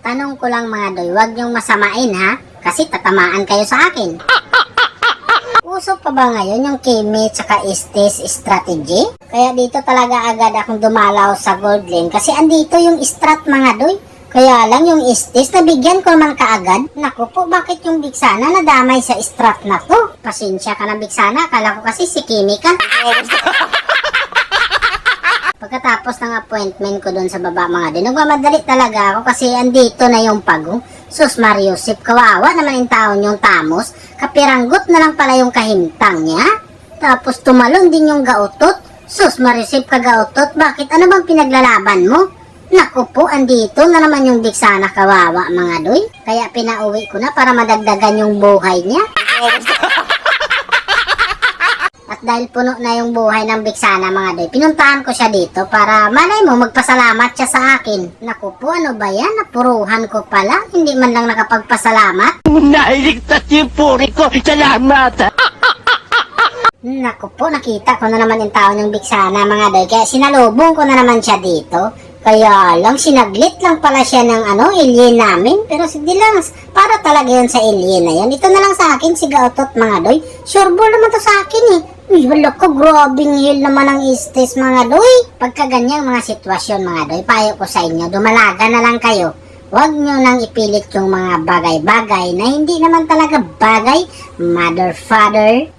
Tanong ko lang mga doy, huwag niyong masamain ha, kasi tatamaan kayo sa akin. Uso pa ba ngayon yung Kimi tsaka Estes strategy? Kaya dito talaga agad akong dumalaw sa Gold Lane kasi andito yung strat mga doy. Kaya lang yung Estes nabigyan ko man kaagad. Naku po, bakit yung Bigsana nadamay sa strat na to? Pasensya ka na Bigsana, akala ko kasi si Kimi ka. Pagkatapos ng appointment ko doon sa baba mga doy, nagmamadali talaga ako kasi andito na yung pagong. Sus Mariusip, kawawa naman yung taon yung tamos. Kapiranggot na lang pala yung kahimtang niya. Tapos tumalon din yung gautot. Sus Mariusip, kagautot, bakit? Ano bang pinaglalaban mo? Naku po, andito na naman yung Bigsana, kawawa mga doy. Kaya pinauwi ko na para madagdagan yung buhay niya. At dahil puno na yung buhay ng Bigsana mga doy, pinuntahan ko siya dito para malay mo magpasalamat siya sa akin. Naku po, ano ba yan? Napuruhan ko pala. Hindi man lang nakapagpasalamat. Nailigtas yung puri ko. Salamat! Naku po, nakita ko na naman yung tao ng Bigsana mga doy. Kaya sinalubong ko na naman siya dito. Kaya lang, sinaglit lang pala siya ng alien namin. Pero hindi lang, para talaga yun sa alien na yan. Ito na lang sa akin, si Gautot mga doy. Sure ball naman to sa akin eh. Uy, wala ko, grabing heal naman ang Estes mga doy. Pagka ganyang mga sitwasyon mga doy, payo ko sa inyo, dumalaga na lang kayo. Huwag nyo nang ipilit yung mga bagay-bagay na hindi naman talaga bagay, mother, father.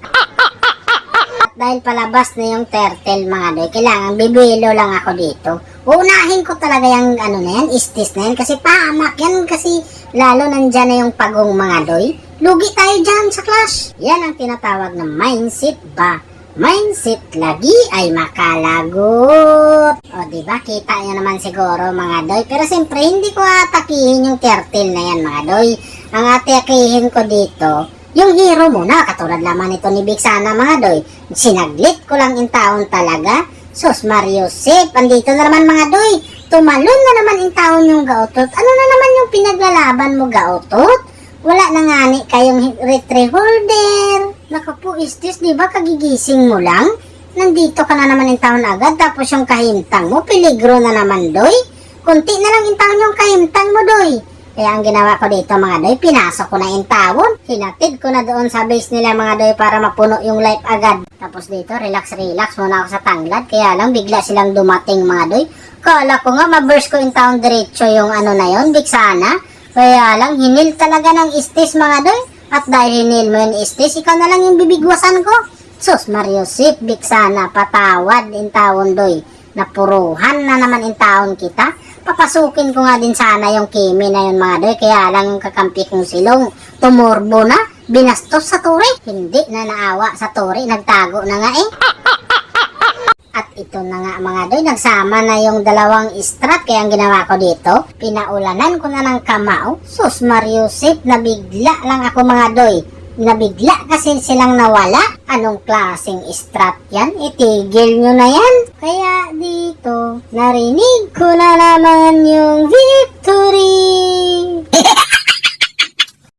Dahil palabas na yung turtle mga doy, kailangan bibilo lang ako dito. Uunahin ko talaga yung na yan, Estes na yan, kasi paamak yan, kasi lalo nandyan na yung pagong mga doy. Lugi tayo dyan sa clash. Yan ang tinatawag na mindset ba? Mindset lagi ay makalagot. O diba, kita nyo naman siguro mga doy. Pero siyempre, hindi ko atakihin yung turtle na yan mga doy. Ang atakihin ko dito, yung hero muna, katulad naman ito ni Bigsana mga doy. Sinaglit ko lang yung taon talaga. Sus Mariusip, andito na naman mga doy. Tumalon na naman yung taon yung Gautot. Ano na naman yung pinaglalaban mo Gautot? Wala na nga ni kayong retriever holder. Naku po Estes, di ba kagigising mo lang? Nandito ka na naman yung taon agad, tapos yung kahimtang mo, peligro na naman doy. Kunti na lang yung taon yung kahimtang mo doy. Kaya ang ginawa ko dito mga doy, pinasok ko na yung tawon. Hinatid ko na doon sa base nila mga doy para mapuno yung life agad. Tapos dito, relax muna ako sa tanglad. Kaya lang bigla silang dumating mga doy. Kala ko nga maburst ko yung taon diretso yung na yun, Bigsana. Kaya lang, hinil talaga ng Estes mga doy. At dahil hinil mo yung Estes, ikaw na lang yung bibigwasan ko. Sus Mariusip, Bigsana, patawad yung taon doy. Napuruhan na naman yung taon kita. Papasukin ko nga din sana yung Kimi na yun mga doy. Kaya lang yung kakampi kong silong tumurbo na, binastos sa turi. Hindi na naawa sa turi, nagtago na nga eh. At ito na nga mga doy, nagsama na yung dalawang strat. Kaya ang ginawa ko dito, pinaulanan ko na ng kamao. Sus Mariusip, nabigla lang ako mga doy. Nabigla kasi silang nawala. Anong klaseng strat yan? Itigil nyo na yan. Kaya dito, narinig ko na naman yung victory.